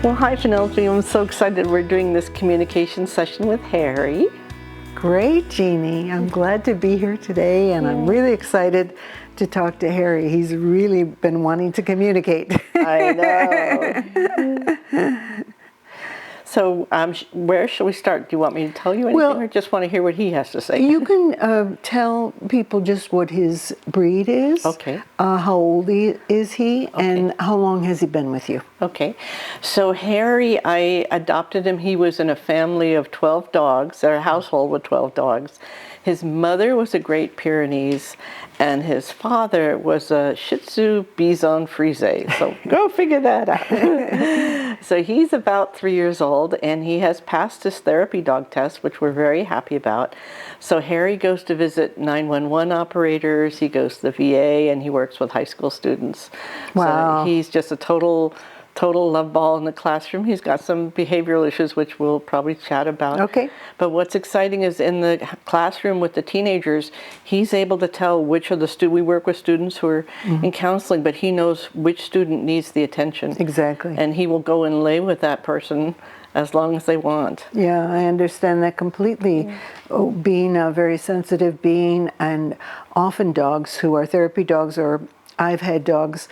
Well, hi Penelope, I'm so excited we're doing this communication session with Harry. Great, Jeannie. I'm glad to be here today, and I'm really excited to talk to Harry. He's really been wanting to communicate. I know. So where shall we start? Do you want me to tell you anything or just want to hear what he has to say? You can tell people just what his breed is. Okay. How old is he, and how long has he been with you? Okay. So Harry, I adopted him. He was in a family of 12 dogs, or a household with 12 dogs. His mother was a Great Pyrenees, and his father was a Shih Tzu Bison Frise. So go figure that out. So he's about 3 years old, and he has passed his therapy dog test, which we're very happy about. So Harry goes to visit 911 operators, he goes to the VA, and he works with high school students. Wow. So he's just a total love ball in the classroom. He's got some behavioral issues, which we'll probably chat about. Okay. But what's exciting is in the classroom with the teenagers, he's able to tell which of the students, we work with students who are in counseling, but he knows which student needs the attention. Exactly. And he will go and lay with that person as long as they want. Yeah, I understand that completely. Oh, being a very sensitive being, and often dogs who are therapy dogs, or I've had dogs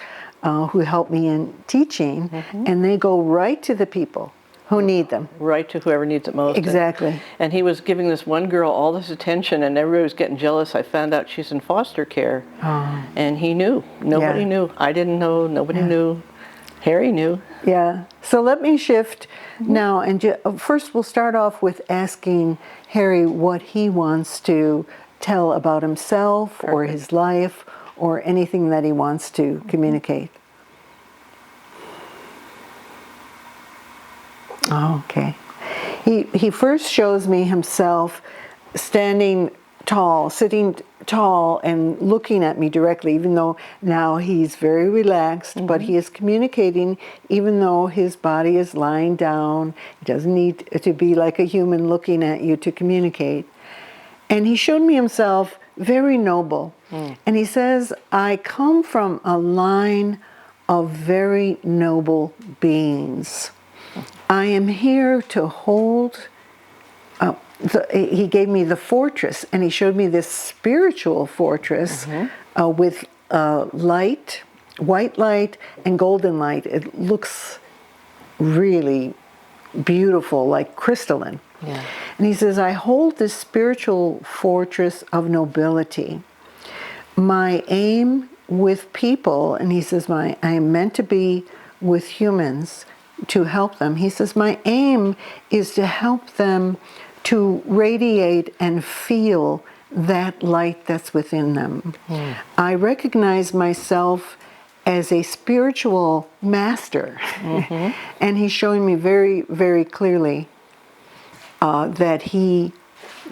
who help me in teaching, and they go right to the people who need them. Right to whoever needs it most. Exactly. And he was giving this one girl all this attention, and everybody was getting jealous. I found out she's in foster care. Oh. And he knew. Nobody knew. I didn't know. Nobody knew. Harry knew. Yeah. So let me shift now, and first we'll start off with asking Harry what he wants to tell about himself or his life or anything that he wants to communicate. Okay. He first shows me himself standing tall, sitting tall, and looking at me directly, even though now he's very relaxed, but he is communicating even though his body is lying down. He doesn't need to be like a human looking at you to communicate. And he showed me himself very noble. And he says, I come from a line of very noble beings. I am here to hold, he gave me the fortress, and he showed me this spiritual fortress with light, white light and golden light. It looks really beautiful, like crystalline. Yeah. And he says, I hold this spiritual fortress of nobility. My aim with people, and he says, I am meant to be with humans to help them. He says, my aim is to help them to radiate and feel that light that's within them. I recognize myself as a spiritual master. And he's showing me very, very clearly that he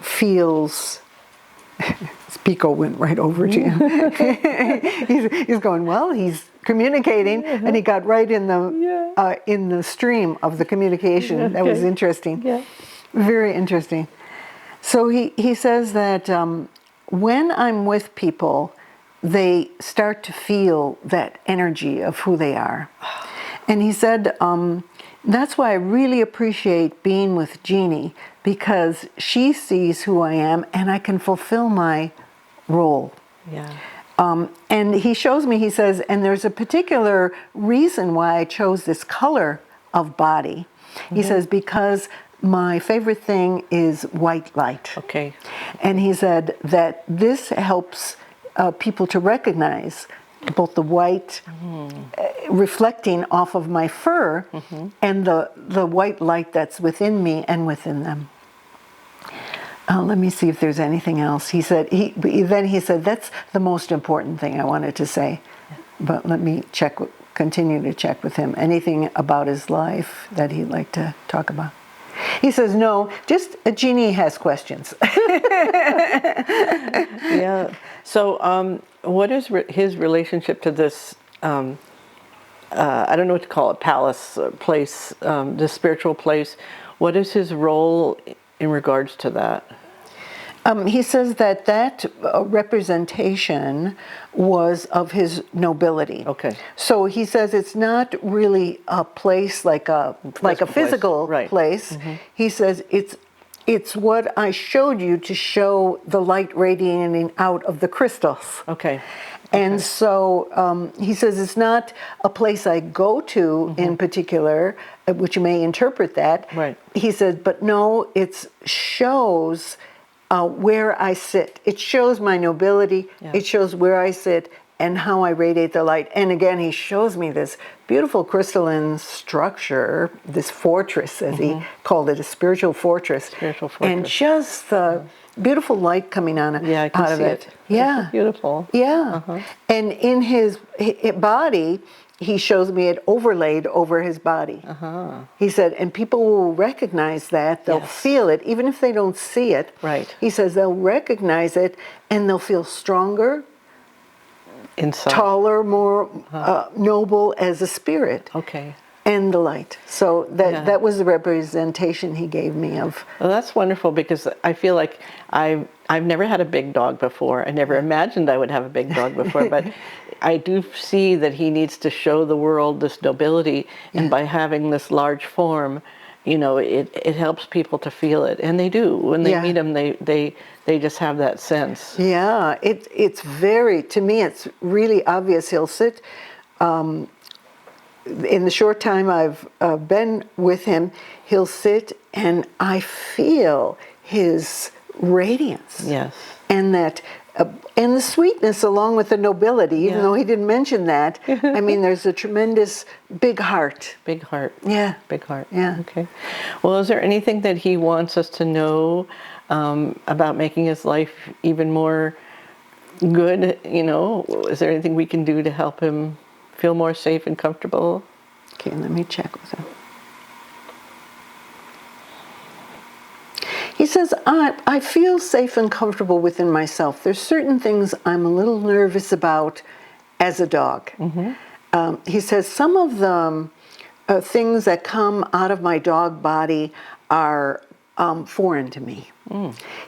feels, Pico went right over to him. he's going, well, he's communicating, and he got right in the stream of the communication. That was interesting. Yeah. Very interesting. So he says that when I'm with people, they start to feel that energy of who they are. And he said, that's why I really appreciate being with Genie, because she sees who I am and I can fulfill my role. Yeah. And he shows me, he says, and there's a particular reason why I chose this color of body. He says, because my favorite thing is white light. Okay. And he said that this helps people to recognize both the white reflecting off of my fur and the white light that's within me and within them. Let me see if there's anything else. He said, then he said, that's the most important thing I wanted to say. But let me continue to check with him. Anything about his life that he'd like to talk about? He says, no, just a Genie has questions. Yeah. So what is his relationship to this, I don't know what to call it, palace, place, this spiritual place? What is his role in regards to that? He says that representation was of his nobility. Okay. So he says it's not really a place like a physical Right. place. He says it's what I showed you to show the light radiating out of the crystals. Okay. And so he says it's not a place I go to in particular, which you may interpret that. Right. He says, but no, it shows where I sit. It shows my nobility. Yeah. It shows where I sit and how I radiate the light. And again, he shows me this beautiful crystalline structure, this fortress, as he called it, a spiritual fortress. Spiritual fortress. And just the beautiful light coming on Yeah, I can out of see it. it. Yeah. It's beautiful. Yeah. And in his body, he shows me it overlaid over his body. He said, and people will recognize that. They'll Yes. feel it, even if they don't see it. Right. He says they'll recognize it and they'll feel stronger, Inside. taller, more noble as a spirit. Okay. And the light. So Yeah. that was the representation he gave me of. Well, that's wonderful because I feel like I've never had a big dog before. I never imagined I would have a big dog before, but I do see that he needs to show the world this nobility, and by having this large form, it helps people to feel it, and they do. When they meet him, they just have that sense. Yeah, it's very, to me, it's really obvious. He'll sit. In the short time I've been with him, he'll sit and I feel his radiance. Yes. And that, and the sweetness along with the nobility, even though he didn't mention that. I mean, there's a tremendous big heart. Big heart. Yeah. Big heart. Yeah. Okay. Well, is there anything that he wants us to know about making his life even more good? Is there anything we can do to help him feel more safe and comfortable? Okay, let me check with him. He says, I feel safe and comfortable within myself. There's certain things I'm a little nervous about as a dog. He says, some of the things that come out of my dog body are foreign to me.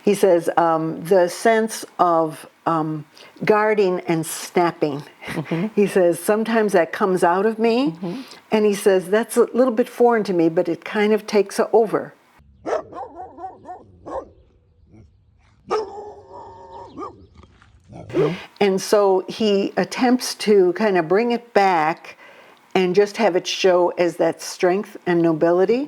He says, the sense of guarding and snapping. He says, sometimes that comes out of me. And he says, that's a little bit foreign to me, but it kind of takes over. And so he attempts to kind of bring it back and just have it show as that strength and nobility.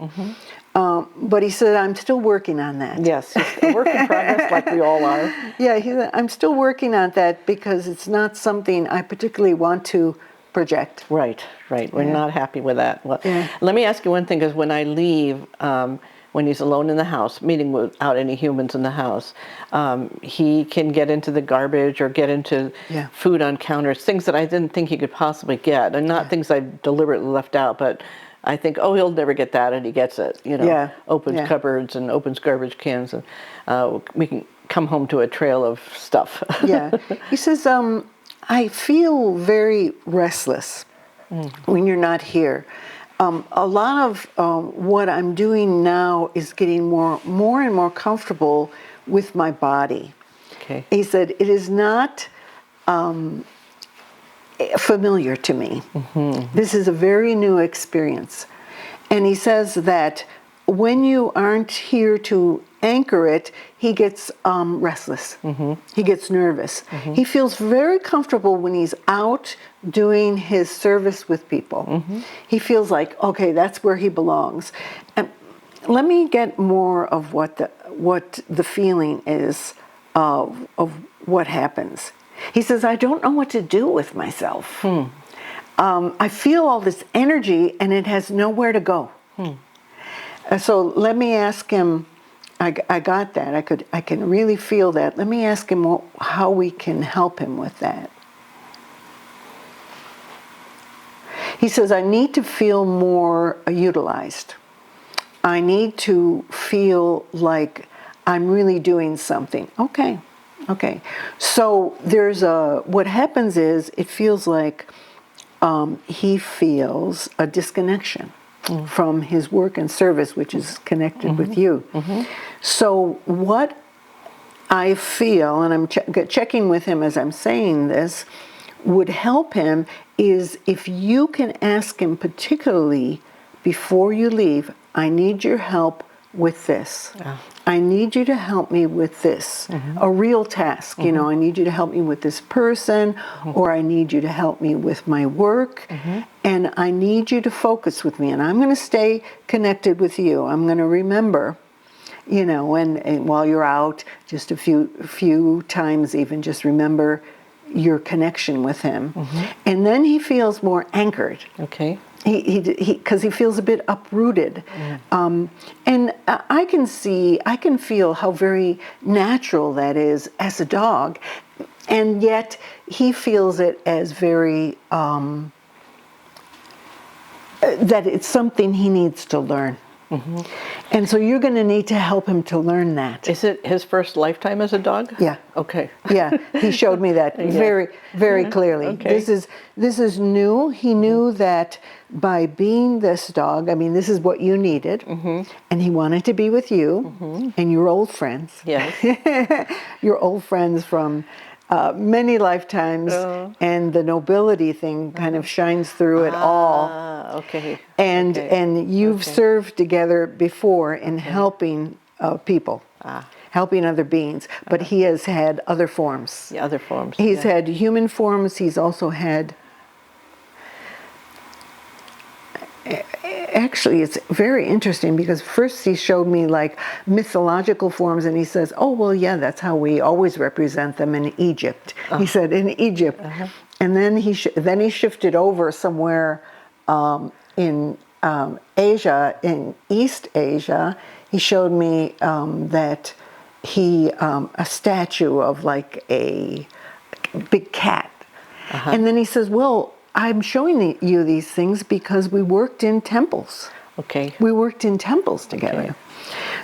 But he said, I'm still working on that. Yes, it's a work in progress like we all are. Yeah, he said, I'm still working on that because it's not something I particularly want to project. Right. We're not happy with that. Well, let me ask you one thing, because when I leave, when he's alone in the house, meeting without any humans in the house, he can get into the garbage or get into food on counters, things that I didn't think he could possibly get, and not things I deliberately left out, but I think, oh, he'll never get that, and he gets it. Opens cupboards and opens garbage cans, and we can come home to a trail of stuff. He says, I feel very restless when you're not here. A lot of what I'm doing now is getting more and more comfortable with my body. Okay. He said, it is not familiar to me. This is a very new experience. And he says that when you aren't here to anchor it, he gets restless. He gets nervous. He feels very comfortable when he's out doing his service with people. He feels like, okay, that's where he belongs. And let me get more of what the feeling is of what happens. He says, I don't know what to do with myself. I feel all this energy and it has nowhere to go. So let me ask him, I got that. I can really feel that. Let me ask him how we can help him with that. He says, I need to feel more utilized. I need to feel like I'm really doing something. Okay. So what happens is it feels like he feels a disconnection from his work and service, which is connected with you. So what I feel, and I'm checking with him as I'm saying this, would help him is if you can ask him particularly before you leave, I need your help with this. I need you to help me with this. A real task, you know, I need you to help me with this person, or I need you to help me with my work, and I need you to focus with me, and I'm going to stay connected with you. I'm going to remember, you know, and while you're out, just a few times even, just remember your connection with him. And then he feels more anchored. Okay. Because he feels a bit uprooted. And I can feel how very natural that is as a dog. And yet he feels it as very, that it's something he needs to learn. And so you're going to need to help him to learn that. Is it his first lifetime as a dog? Yeah. Okay. Yeah, he showed me that very, very clearly. Okay. This is new. He knew that by being this dog, I mean, this is what you needed, and he wanted to be with you and your old friends. Yes. Your old friends from many lifetimes, and the nobility thing kind of shines through it all. Okay. And you've served together before in helping people, helping other beings, but he has had other forms. Yeah, other forms. He's had human forms. He's also had, actually it's very interesting because first he showed me like mythological forms, and he says, oh well, yeah, that's how we always represent them in Egypt. He said in Egypt. And then he shifted over somewhere in Asia, in East Asia. He showed me that a statue of like a big cat. And then he says, well, I'm showing you these things because we worked in temples. Okay. We worked in temples together.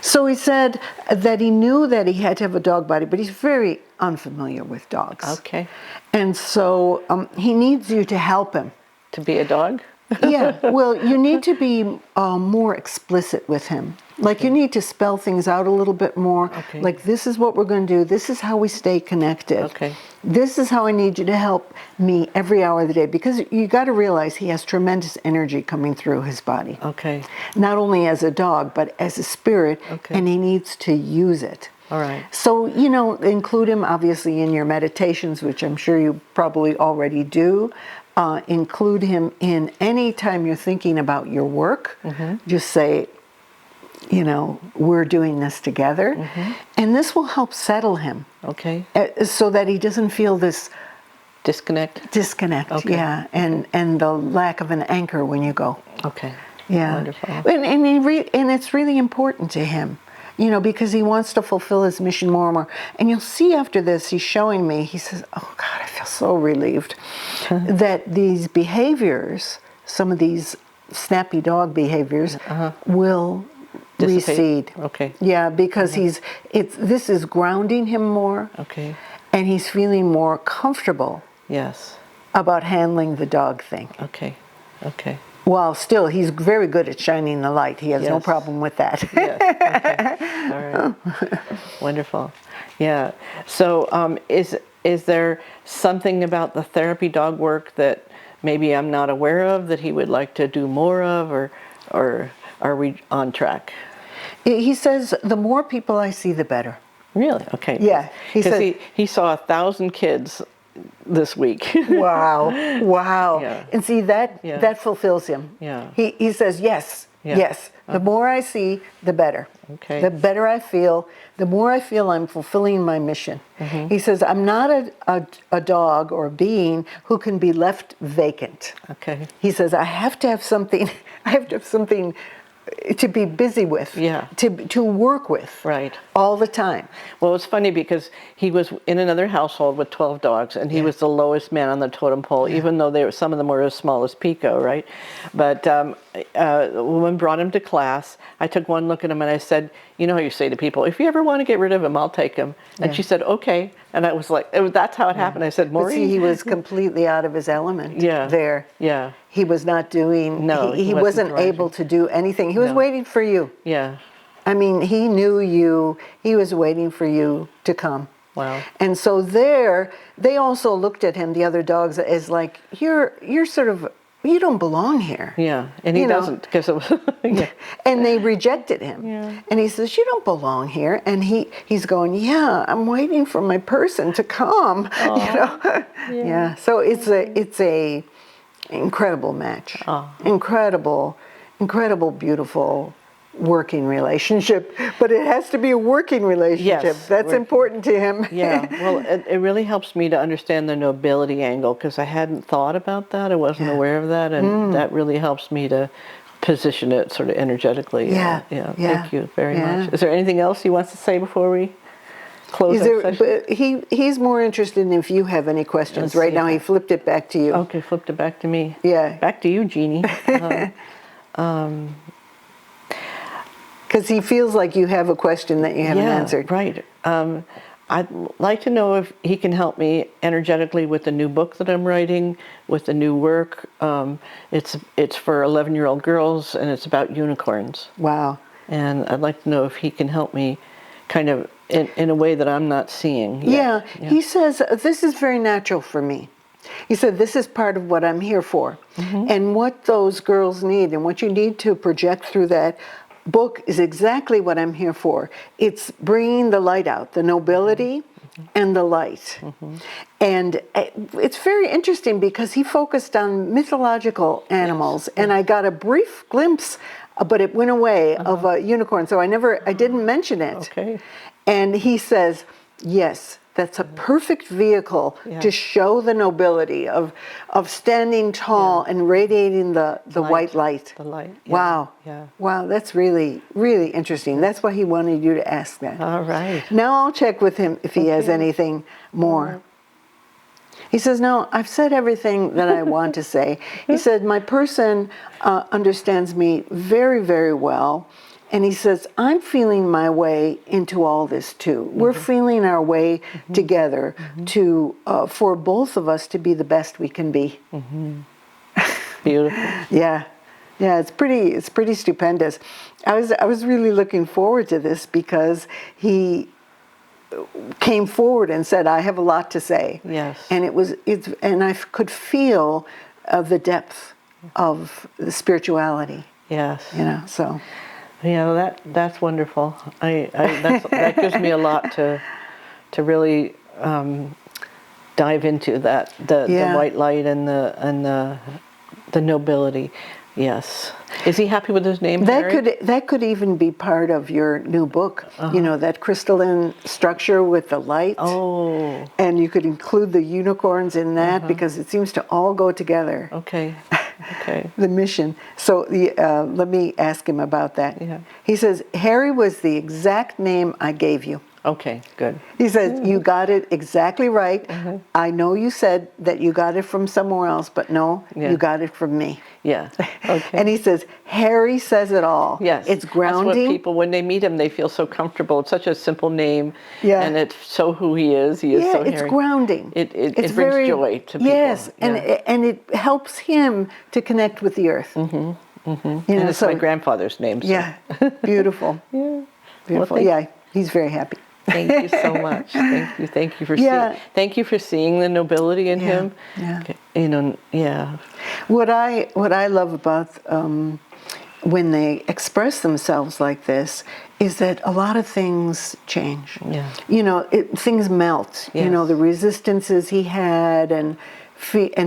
So he said that he knew that he had to have a dog body, but he's very unfamiliar with dogs. Okay. And so he needs you to help him. To be a dog? Yeah, well, you need to be more explicit with him. Like you need to spell things out a little bit more. Like this is what we're going to do. This is how we stay connected. Okay. This is how I need you to help me every hour of the day, because you got to realize he has tremendous energy coming through his body. Okay. Not only as a dog, but as a spirit, and he needs to use it. All right. So, you know, include him obviously in your meditations, which I'm sure you probably already do. Include him in any time you're thinking about your work. Just say, you know, we're doing this together. And this will help settle him. Okay. So that he doesn't feel this disconnect. Okay. Yeah, and the lack of an anchor when you go. Okay. Yeah. Wonderful. And it's really important to him, you know, because he wants to fulfill his mission more and more. And you'll see after this, he's showing me, he says, oh God, I feel so relieved that these behaviors, some of these snappy dog behaviors, will recede. Okay. Yeah, because this is grounding him more. Okay. And he's feeling more comfortable. Yes. About handling the dog thing. Okay. Okay. While still, he's very good at shining the light. He has no problem with that. Yes. Okay. All right. Wonderful. Yeah. So, is there something about the therapy dog work that maybe I'm not aware of that he would like to do more of, or are we on track? He says, the more people I see, the better. Really? Okay. Yeah. He saw 1,000 kids this week. Wow. Yeah. And see, that fulfills him. Yeah. He says, yes. The more I see, the better. Okay. The better I feel, the more I feel I'm fulfilling my mission. He says, I'm not a dog or a being who can be left vacant. Okay. He says, I have to have something to be busy with, to work with, all the time. Well, it's funny because he was in another household with 12 dogs, and he was the lowest man on the totem pole, even though some of them were as small as Pico, right? But a woman brought him to class. I took one look at him and I said, you know how you say to people, if you ever want to get rid of him, I'll take him. And she said, okay. And I was like, that's how it happened. I said, Maureen. But see, he was completely out of his element there. Yeah. He was not doing, he wasn't able to do anything. He was waiting for you. Yeah. I mean, he knew you. He was waiting for you to come. Wow. And so they also looked at him, the other dogs, as like, you're sort of, you don't belong here. Yeah, and he doesn't, because of yeah. And they rejected him. Yeah. And he says, you don't belong here. And he's going, yeah, I'm waiting for my person to come. Yeah. So it's a incredible match. Incredible, beautiful working relationship. But it has to be a working relationship. Yes, That's important to him. Yeah, well, it really helps me to understand the nobility angle, because I hadn't thought about that. I wasn't aware of that, and that really helps me to position it sort of energetically. Yeah. Thank you very much. Is there anything else he wants to say before we close our session? But he's more interested in if you have any questions. Right now, he flipped it back to you. Okay, flipped it back to me. Yeah. Back to you, Genie. Because he feels like you have a question that you haven't answered. Right. I'd like to know if he can help me energetically with the new book that I'm writing, with the new work. It's for 11-year-old girls, and it's about unicorns. Wow. And I'd like to know if he can help me kind of in a way that I'm not seeing yet. Yeah. He says, this is very natural for me. He said, this is part of what I'm here for. And what those girls need, and what you need to project through that book, is exactly what I'm here for. It's bringing the light out, the nobility and the light. And it's very interesting because he focused on mythological animals, and I got a brief glimpse, but it went away, of a unicorn, so I didn't mention it. Okay. And he says, yes, that's a perfect vehicle to show the nobility of standing tall and radiating the white light. The light. Yeah. Wow. Yeah. Wow, that's really, really interesting. That's why he wanted you to ask that. All right. Now I'll check with him if he has anything more. He says, no, I've said everything that I want to say. He said, my person understands me very, very well. And he says, I'm feeling my way into all this too. We're feeling our way together to for both of us to be the best we can be. Beautiful. Yeah, it's pretty stupendous. I was really looking forward to this because he came forward and said, I have a lot to say. Yes. And and I could feel the depth of the spirituality. Yes. So. Yeah, that's wonderful. That gives me a lot to really dive into that the white light and the nobility. Yes. Is he happy with his name, Harry? That could even be part of your new book. That crystalline structure with the light. Oh. And you could include the unicorns in that because it seems to all go together. Okay. The mission. So let me ask him about that. Yeah. He says, Harry was the exact name I gave you. Okay, good. He says, you got it exactly right. I know you said that you got it from somewhere else, but no, you got it from me. Yeah, okay. And he says, Harry says it all. Yes. It's grounding. That's what people, when they meet him, they feel so comfortable. It's such a simple name. Yeah. And it's so who he is. He is so it's Harry. Grounding. It brings joy to people. Yes, and it helps him to connect with the earth. And it's my grandfather's name. So. Yeah, beautiful. Beautiful. Well, he's very happy. Thank you so much. Thank you for seeing the nobility in him. Yeah. What I love about when they express themselves like this is that a lot of things change. Yeah. Things melt. Yes. The resistances he had and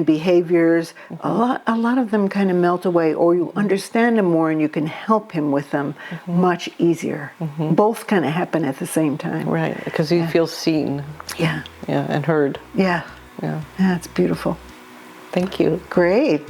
behaviors, a lot of them kind of melt away, or you understand him more and you can help him with them much easier. Both kind of happen at the same time. Right, because he feels seen. Yeah. Yeah, and heard. Yeah. Yeah. Yeah, it's beautiful. Thank you. Great.